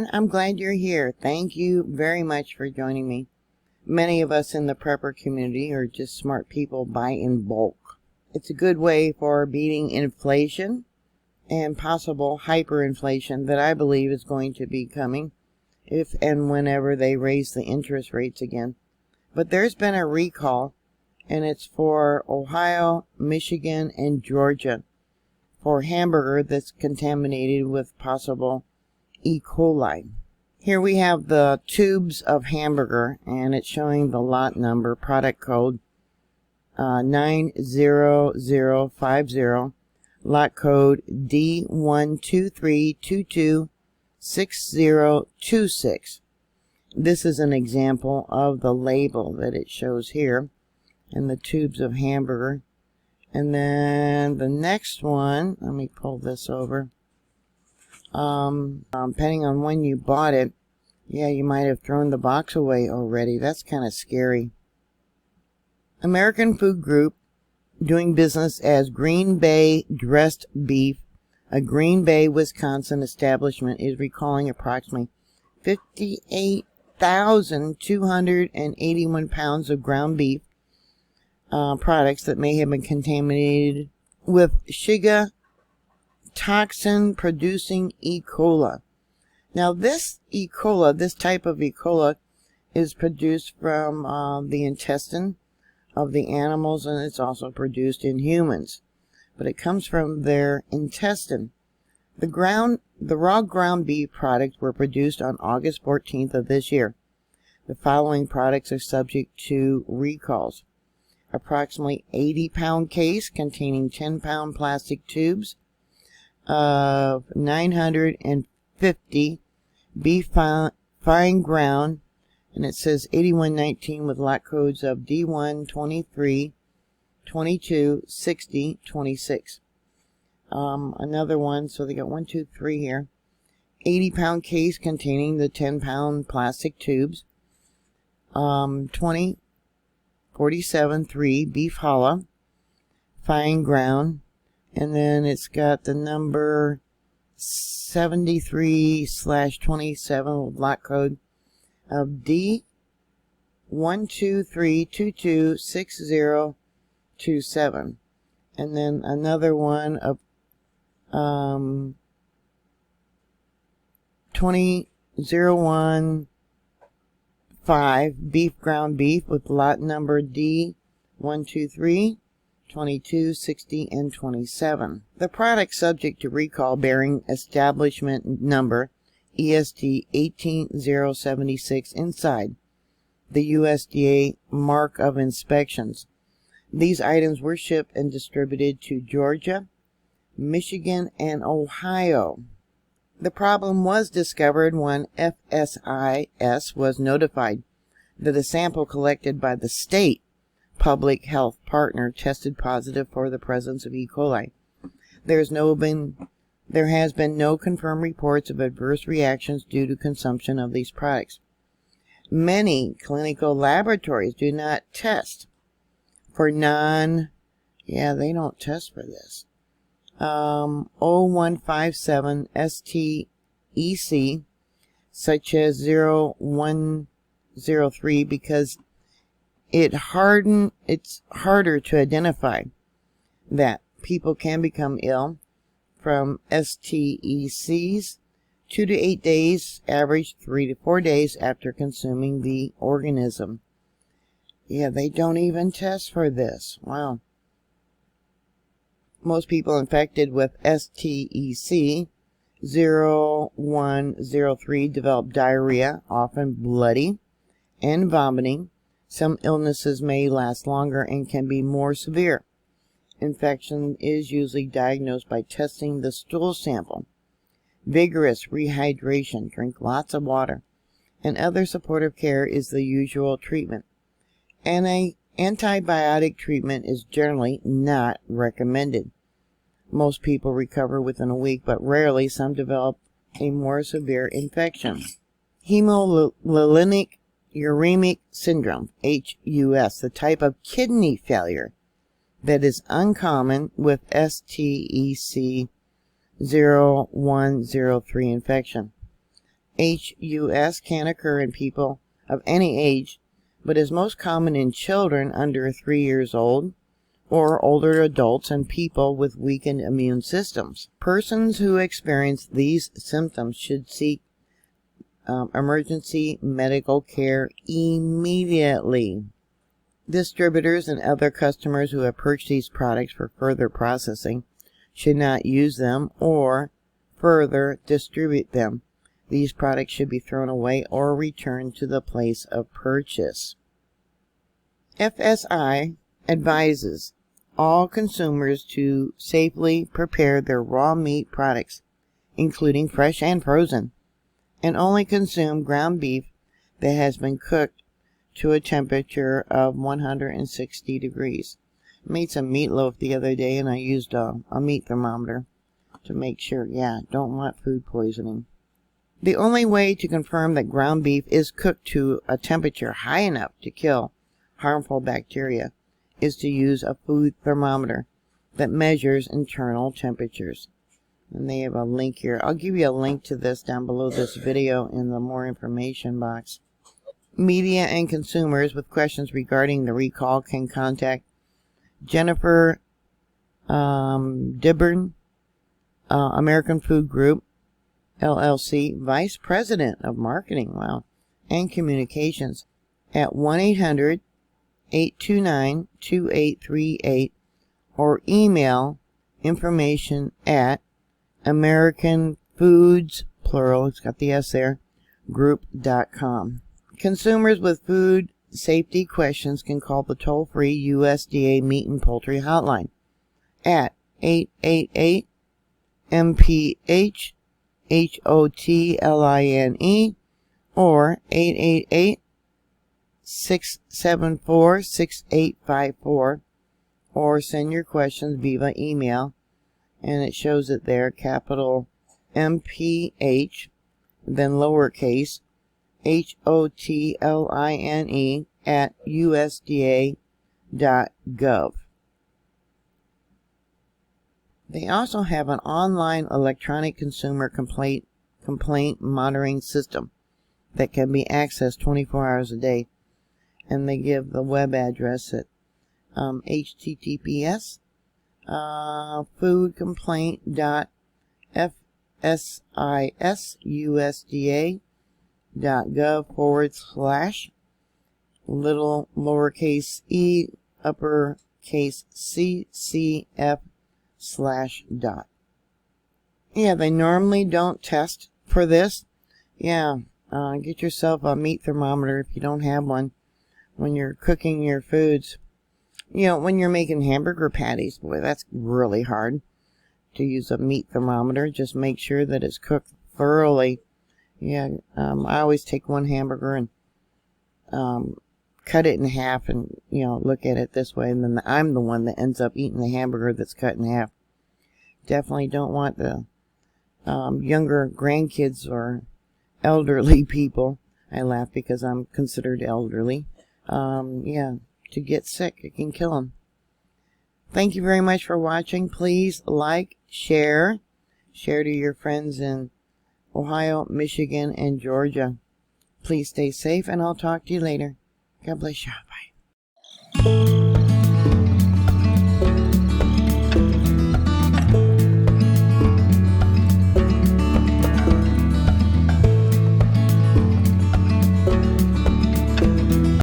everyone. I'm glad you're here. Thank you very much for joining me. Many of us in the prepper community are just smart people, buy in bulk. It's a good way for beating inflation and possible hyperinflation that I believe is going to be coming if and whenever they raise the interest rates again. But there's been a recall, and it's for Ohio, Michigan, and Georgia for Hamburger that's contaminated with possible E. coli. Here we have the tubes of Hamburger, and it's showing the lot number, product code 90050, lot code D123226026. This is an example of the label that it shows here, and the tubes of Hamburger. And then the next one, let me pull this over. Depending on when you bought it, yeah, you might have thrown the box away already. That's kind of scary. American Food Group, doing business as Green Bay Dressed Beef, a Green Bay, Wisconsin establishment, is recalling approximately 58,281 pounds of ground beef products that may have been contaminated with Shiga toxin producing E. coli. Now this E. coli, this type of E. coli, is produced from the intestine of the animals, and it's also produced in humans, but it comes from their intestine. The raw ground beef products were produced on August 14th of this year. The following products are subject to recalls: approximately 80-pound case containing 10-pound plastic tubes of 950 beef fine ground, and it says 8119 with lot codes of D1 23 22 60 26. Another one, so they got 1 2 3 here. 80-pound case containing the 10-pound plastic tubes, 2047-3 beef hollow fine ground, and then it's got the number 73/27 with lot code of D123226027, and then another one of 20015 ground beef with lot number D123 22, 60, and 27. The product subject to recall bearing establishment number EST 18076 inside the USDA mark of inspections. These items were shipped and distributed to Georgia, Michigan, and Ohio. The problem was discovered when FSIS was notified that a sample collected by the state public health partner tested positive for the presence of E. coli. There has been no confirmed reports of adverse reactions due to consumption of these products. Many clinical laboratories do not test for they don't test for this. 0157 STEC, such as 0103, because it's harder to identify that people can become ill from STECs 2 to 8 days, average 3 to 4 days after consuming the organism. Yeah, they don't even test for this. Wow. Most people infected with STEC 0103 develop diarrhea, often bloody, and vomiting. Some illnesses may last longer and can be more severe. Infection is usually diagnosed by testing the stool sample. Vigorous rehydration, drink lots of water, and other supportive care is the usual treatment. Antibiotic treatment is generally not recommended. Most people recover within a week, but rarely some develop a more severe infection. Hemolytic uremic syndrome, HUS, the type of kidney failure that is uncommon with STEC 0103 infection. HUS can occur in people of any age, but is most common in children under 3 years old or older adults and people with weakened immune systems. Persons who experience these symptoms should seek emergency medical care immediately. Distributors and other customers who have purchased these products for further processing should not use them or further distribute them. These products should be thrown away or returned to the place of purchase. FSI advises all consumers to safely prepare their raw meat products, including fresh and frozen, and only consume ground beef that has been cooked to a temperature of 160 degrees. I made some meatloaf the other day and I used a meat thermometer to make sure. Yeah, don't want food poisoning. The only way to confirm that ground beef is cooked to a temperature high enough to kill harmful bacteria is to use a food thermometer that measures internal temperatures. And they have a link here. I'll give you a link to this down below this video in the more information box. Media and consumers with questions regarding the recall can contact Jennifer Dibburn, American Food Group, LLC, Vice President of Marketing, and Communications at 1-800-829-2838 or email information at American Foods, plural, it's got the S there, group.com. Consumers with food safety questions can call the toll-free USDA Meat and Poultry Hotline at 888-MPH-HOTLINE or 888-674-6854, or send your questions via email, and it shows it there, capital MPH, then lowercase HOTLINE at USDA.gov. They also have an online electronic consumer complaint monitoring system that can be accessed 24 hours a day, and they give the web address at https foodcomplaint.fsisusda.gov/ little lowercase e uppercase ccf /dot. Yeah, they normally don't test for this. Yeah, get yourself a meat thermometer if you don't have one when you're cooking your foods. You know, when you're making hamburger patties, boy, that's really hard to use a meat thermometer. Just make sure that it's cooked thoroughly. Yeah, I always take one hamburger and cut it in half and, look at it this way. And then I'm the one that ends up eating the hamburger that's cut in half. Definitely don't want the younger grandkids or elderly people. I laugh because I'm considered elderly. To get sick. It can kill them. Thank you very much for watching. Please like, share to your friends in Ohio, Michigan, and Georgia. Please stay safe, and I'll talk to you later. God bless you. Bye.